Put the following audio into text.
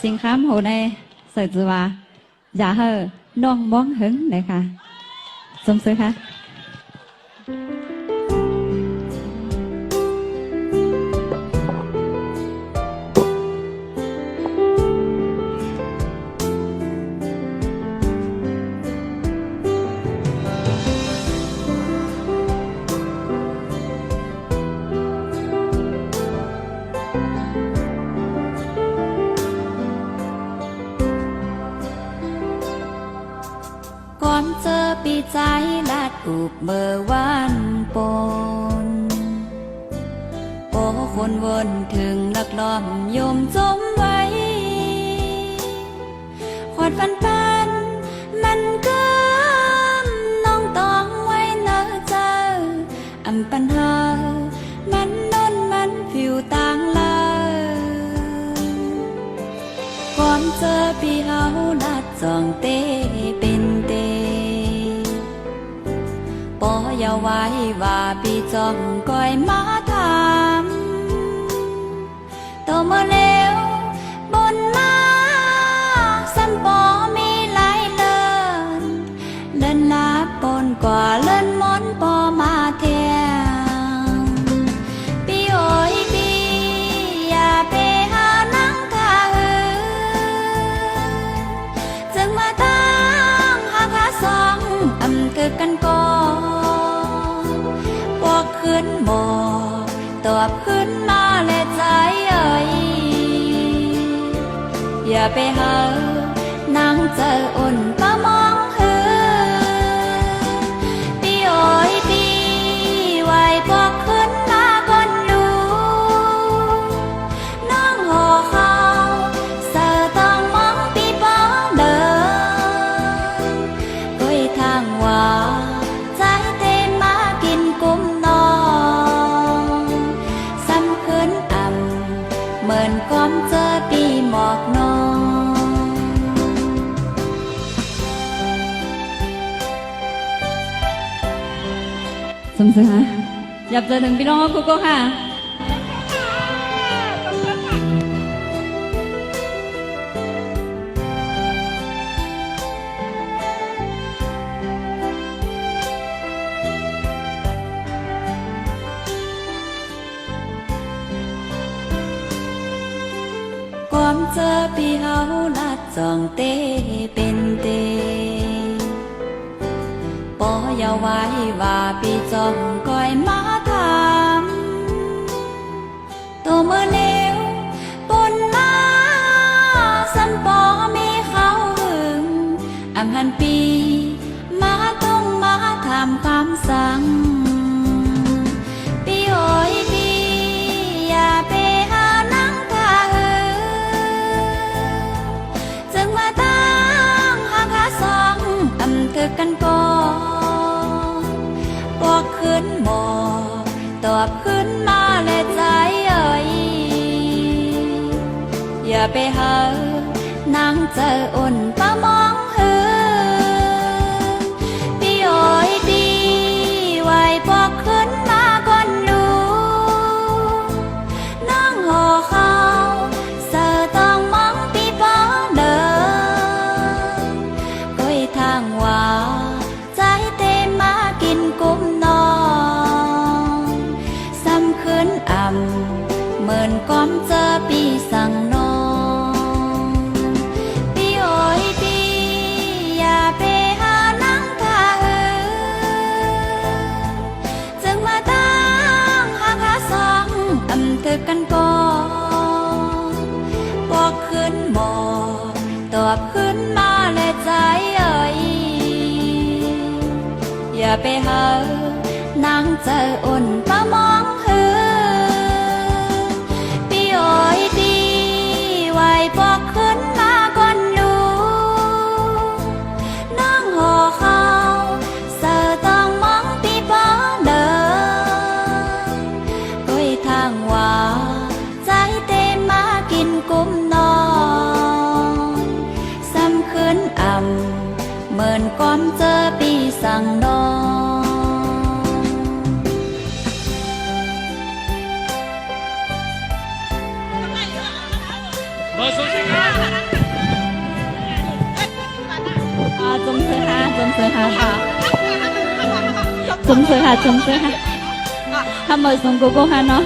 สินค้าhồ này sở dựว่าอย่าเฮอน้องมองหึงเลยค่ะสมซื้อค่ะก่อนเจอปีใจลาดอูบเมื่อวันปนโอ้คนวนถึงนักล้อมยมจมไว้ขอดฟันปันมันก็น้องต้องไว้เนอเจออำปัญหามันนนมันผิวต่างลาก่อนเจอปีเฮาลาดจองเตเป็นเตปออย่าไว้ว่าปีจอมก้อยมาถามโตเมื่อเร็วบนมาสัมปอมีหลายเลินเลินลาปนกว่าเลินมอนปอมาเทียงปีโอยปีอย่าไปหานังทาหือจึงมาตั้งหาขาสองอำเกิดกันก่อนพวกขึ้นบ่ตอบขึ้นมาและใจเอ่ยอย่าไปหานั่งเจออุ่นป้ามองหือปีโอยปีไว้พวกขึ้นมาคนดูน้องห่อเขาเสือต้องมองปีป้องเดินก้อยทางว่าใจเต็มมากินกุ้มนองซ้ำคืนอ่ำเหมือนก้อมเจอปีหมอกนอง สมซื้อค่ะอยากเจอถึงพี่น้องกุ๊กค่ะก่อนเจอปีเฮาลาดจองเตเป็นเตปออย่าไว้ว่าปีจอมก้อยมาถามโตเมื่อเร็วปนมาสัมปอมีเขาหึงอำหันปีมาต้องมาถามคำสั่งปีโอยปีอย่าไปหานังทาหือจึงมาตั้งหาขาสองอำเกิดกันก่อนบอกขึ้นหมอตอบขึ้นมาและใจเอ่ยอย่าไปหานั่งเจออุ่นป้ามองหือปีโอยปีไว้บอกขึ้นมาคนดูนั่งห่อเขาเสือต้องมองปีป้องเดินก้อยทางว่าใจเต็มมากินกุ้มนองซ้ำคืนอ่ำเหมือนก้อมเจอปีสั่งนองปีโอยปีอย่าไปหานังทาหือจึงมาตั้งหาขาสองอำเกิดกันก่อนบอกขึ้นหมอตอบขึ้นมาและใจเอ่ยอย่าไปหานั่งเจออุ่นป้ามองหือปีโอยปีไว้บอกขึ้นมาคนดูนั่งห่อเขาเสือต้องมองปีป้องเดินก้อยทางว่าใจเต็มมากินกุ้มนองซ้ำคืนอ่ำเหมือนก้อมเจอปีสั่งนอง เบอร์中车哈，中车哈，中車哈，中車哈，他們送哥哥哈喏。